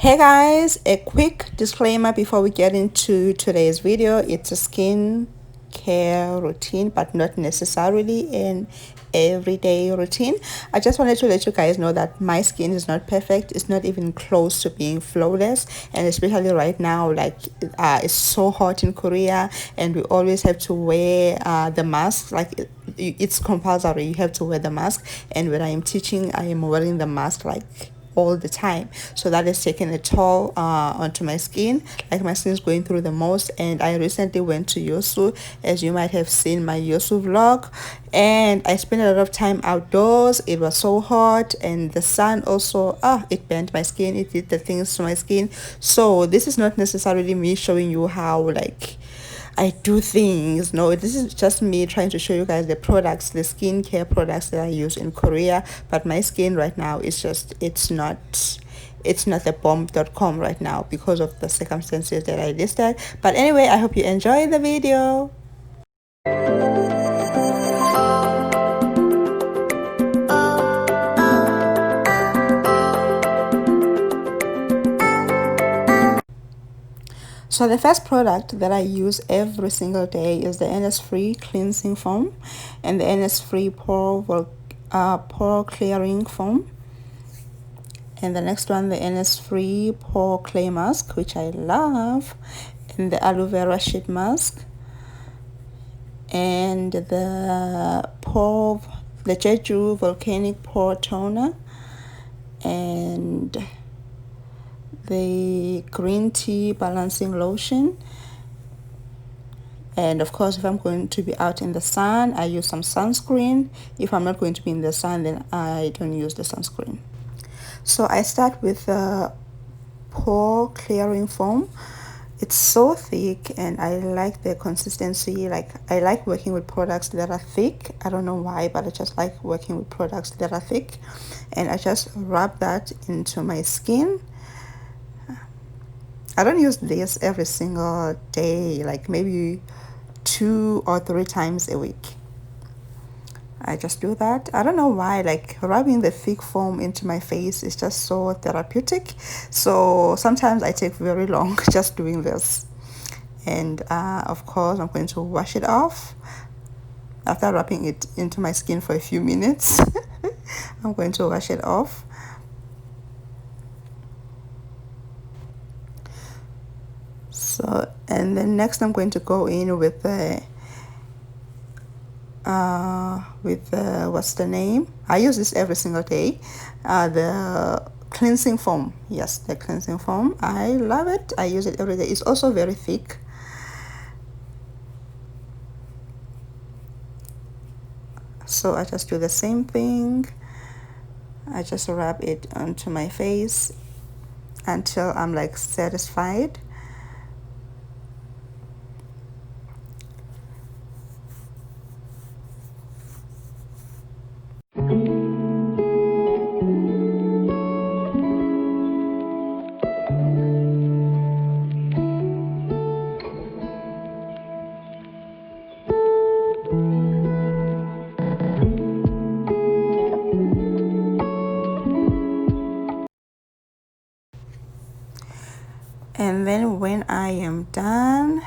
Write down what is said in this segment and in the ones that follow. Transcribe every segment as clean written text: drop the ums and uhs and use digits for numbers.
Hey guys, a quick disclaimer before we get into today's video. It's a skin care routine, but not necessarily an everyday routine. I just wanted to let you guys know that my skin is not perfect. It's not even close to being flawless, and especially right now, like it's so hot in Korea, and we always have to wear the mask. Like it's compulsory, you have to wear the mask, and when I am teaching, I am wearing the mask like all the time, so that is taking a toll onto my skin. Like my skin is going through the most. And I recently went to Yosu, as you might have seen my Yosu vlog, and I spent a lot of time outdoors. It was so hot, and the sun also it burnt my skin, it did the things to my skin. So this is not necessarily me showing you how like I do things. No, this is just me trying to show you guys the products, the skincare products that I use in Korea. But my skin right now is just, it's not a bomb.com right now because of the circumstances that I listed. But anyway, I hope you enjoy the video. So the first product that I use every single day is the Innesfree cleansing foam and the Innesfree pore clearing foam. And the next one, the Innesfree pore clay mask, which I love, and the aloe vera sheet mask, and the Jeju volcanic pore toner, and the green tea balancing lotion. And of course, if I'm going to be out in the sun, I use some sunscreen. If I'm not going to be in the sun, then I don't use the sunscreen. So I start with the pore clearing foam. It's so thick, and I like the consistency. Like, I like working with products that are thick. I don't know why, but I just like working with products that are thick. And I just rub that into my skin. I don't use this every single day, like maybe 2 or 3 times a week. I just do that. I don't know why, like rubbing the thick foam into my face is just so therapeutic. So sometimes I take very long just doing this. And of course, I'm going to wash it off after rubbing it into my skin for a few minutes. I'm going to wash it off. So, and then next I'm going to go in with the what's the name? I use this every single day. The cleansing foam. Yes, the cleansing foam. I love it. I use it every day. It's also very thick. So I just do the same thing. I just rub it onto my face until I'm like satisfied. And then when I am done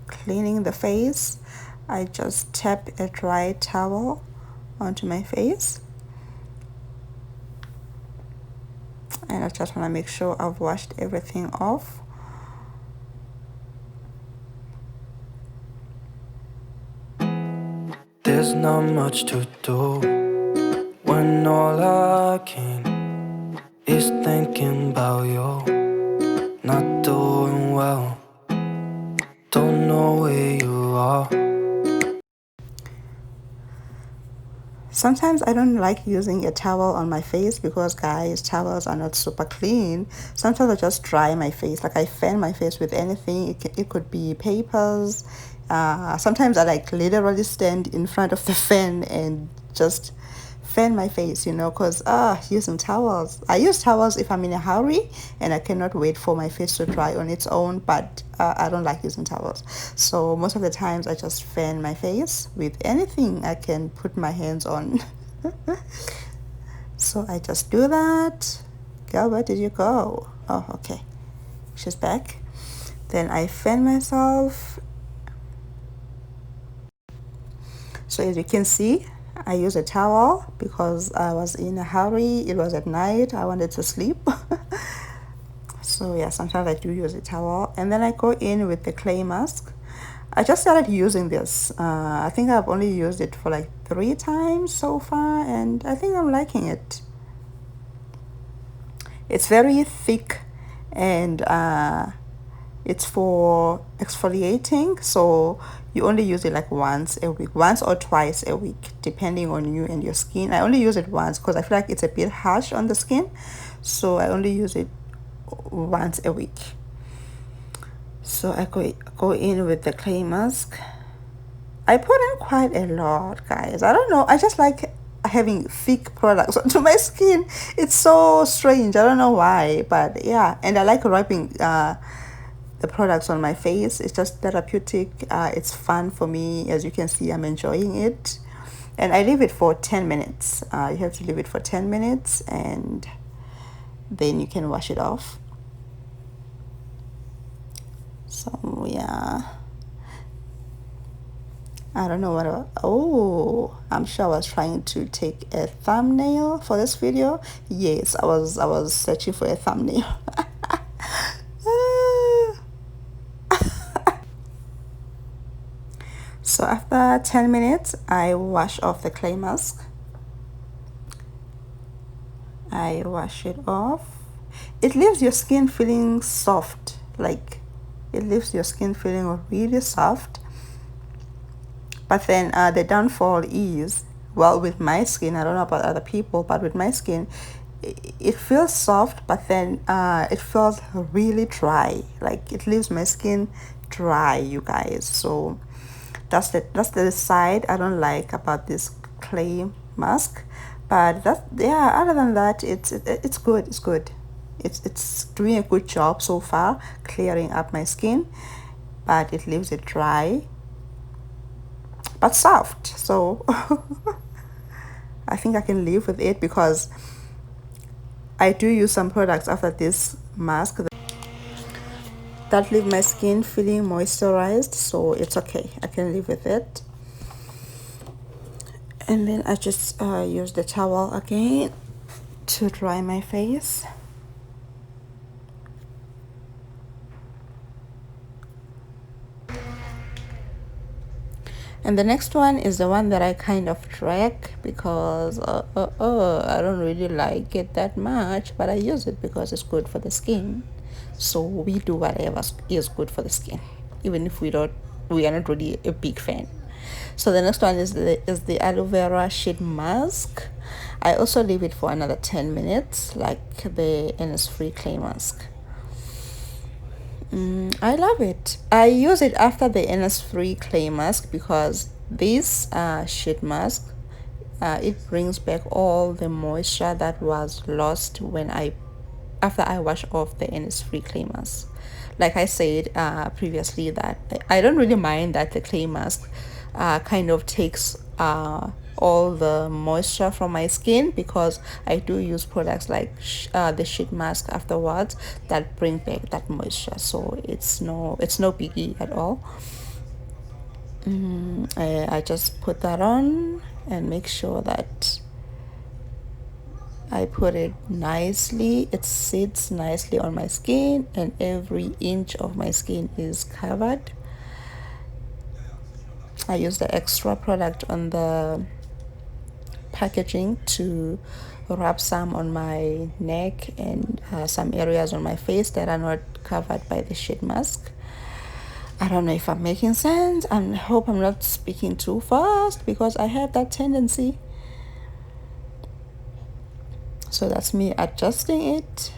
cleaning the face, I just tap a dry towel onto my face. And I just want to make sure I've washed everything off. There's not much to do when all I can is thinking about you. Not doing well, don't know where you are. Sometimes I don't like using a towel on my face because, guys, towels are not super clean. Sometimes I just dry my face, like I fan my face with anything. It could be papers. Sometimes I like literally stand in front of the fan and just fan my face, because using towels, I use towels if I'm in a hurry and I cannot wait for my face to dry on its own, but I don't like using towels. So most of the times I just fan my face with anything I can put my hands on. So I just do that. Girl, where did you go? Oh, okay, she's back. Then I fan myself. So as you can see, I use a towel because I was in a hurry. It was at night. I wanted to sleep. So yeah, sometimes I do use a towel. And then I go in with the clay mask. I just started using this. I think I've only used it for like 3 times so far, and I think I'm liking it. It's very thick, and it's for exfoliating, so you only use it like once a week, once or twice a week, depending on you and your skin. I only use it once because I feel like it's a bit harsh on the skin, so I only use it once a week. So I go in with the clay mask. I put in quite a lot, guys. I don't know, I just like having thick products onto my skin. It's so strange, I don't know why, but yeah. And I like rubbing the products on my face. It's just therapeutic. It's fun for me. As you can see, I'm enjoying it. And I leave it for 10 minutes. You have to leave it for 10 minutes, and then you can wash it off. So yeah, I don't know what oh, I'm sure I was trying to take a thumbnail for this video. Yes, I was searching for a thumbnail. So after 10 minutes, I wash off the clay mask. I wash it off. It leaves your skin feeling soft, like it leaves your skin feeling really soft. But then the downfall is, well, with my skin, I don't know about other people, but with my skin, it feels soft, but then it feels really dry. Like it leaves my skin dry, you guys. So that's the side I don't like about this clay mask. But yeah, other than that, it's good. It's good. It's doing a good job so far clearing up my skin, but it leaves it dry but soft. So I think I can live with it, because I do use some products after this mask that leave my skin feeling moisturized, so it's okay. I can live with it. And then I just use the towel again to dry my face. And the next one is the one that I kind of drag because I don't really like it that much, but I use it because it's good for the skin. So we do whatever is good for the skin, even if we are not really a big fan. So the next one is the aloe vera sheet mask. I also leave it for another 10 minutes, like the Innesfree clay mask. I love it. I use it after the Innesfree clay mask because this sheet mask, it brings back all the moisture that was lost after I wash off the Innesfree clay mask. Like I said previously, that I don't really mind that the clay mask kind of takes all the moisture from my skin, because I do use products like the sheet mask afterwards that bring back that moisture. So it's no biggie at all. I just put that on and make sure that I put it nicely. It sits nicely on my skin, and every inch of my skin is covered. I use the extra product on the packaging to rub some on my neck and some areas on my face that are not covered by the sheet mask. I don't know if I'm making sense. I hope I'm not speaking too fast, because I have that tendency. So that's me adjusting it,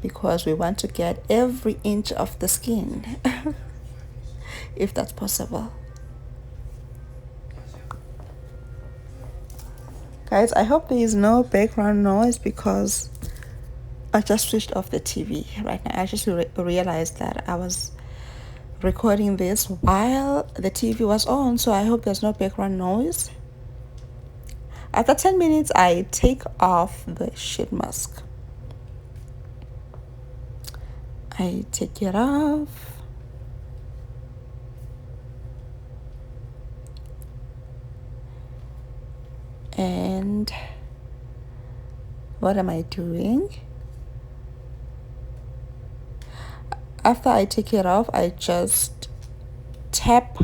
because we want to get every inch of the skin if that's possible. Guys, I hope there is no background noise, because I just switched off the TV right now. I just realized that I was recording this while the TV was on, so I hope there's no background noise. After 10 minutes, I take off the sheet mask. I take it off. And what am I doing? After I take it off, I just tap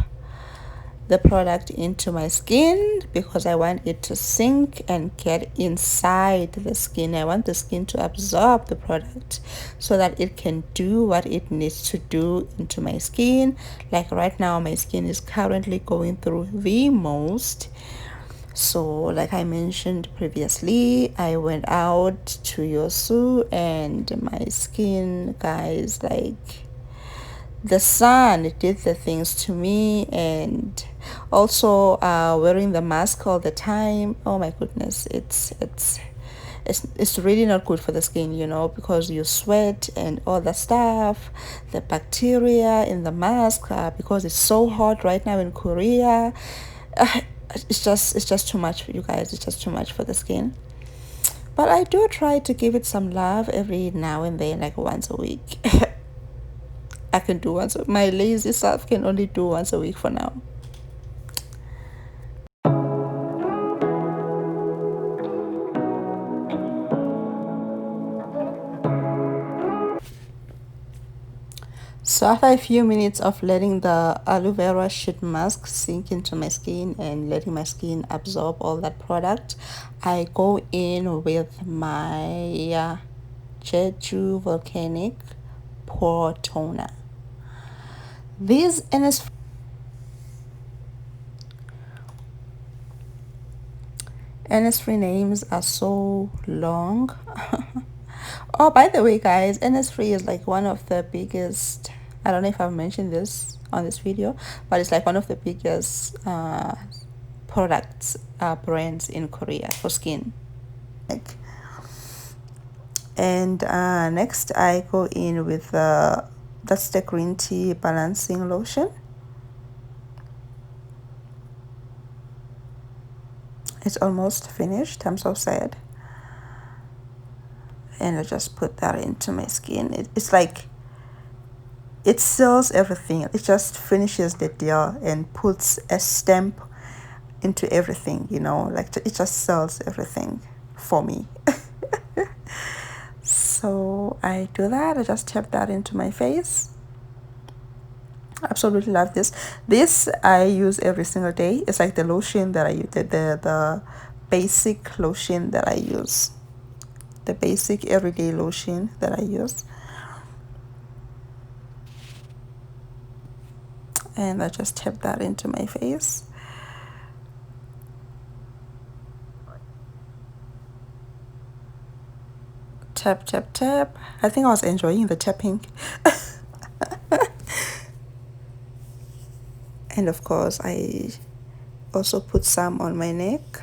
the product into my skin because I want it to sink and get inside the skin. I want the skin to absorb the product so that it can do what it needs to do into my skin. Like right now, my skin is currently going through the most. So like I mentioned previously, I went out to Yosu and my skin, guys, like the sun did the things to me. And also wearing the mask all the time, oh my goodness, it's really not good for the skin, you know, because you sweat and all the stuff, the bacteria in the mask, because it's so hot right now in Korea. It's just too much for you guys. It's just too much for the skin. But I do try to give it some love every now and then, like once a week. I can do once. My lazy self can only do once a week for now. So after a few minutes of letting the aloe vera sheet mask sink into my skin and letting my skin absorb all that product, I go in with my Jeju Volcanic Pore Toner. These Innesfree names are so long. Oh, by the way, guys, Innesfree is like one of the biggest, I don't know if I've mentioned this on this video, but it's like one of the biggest products, brands in Korea for skin. And next I go in with that's the green tea balancing lotion. It's almost finished. I'm so sad. And I just put that into my skin. It's like it seals everything. It just finishes the deal and puts a stamp into everything, you know, like it just seals everything for me. So I do that. I just tap that into my face. Absolutely love this. This I use every single day. It's like the lotion that I use, the basic lotion that I use, the basic everyday lotion that I use. And I just tap that into my face. Tap, tap, tap. I think I was enjoying the tapping. And of course, I also put some on my neck.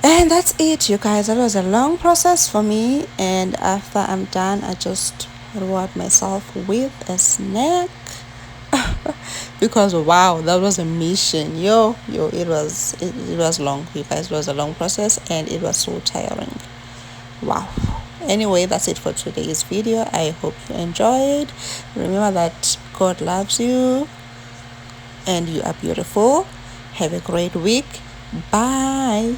And that's it, you guys. That was a long process for me. And after I'm done, I just reward myself with a snack. Because wow, that was a mission. It was long, you guys. It was a long process and it was so tiring. Wow. Anyway, that's it for today's video. I hope you enjoyed. Remember that God loves you and you are beautiful. Have a great week. Bye.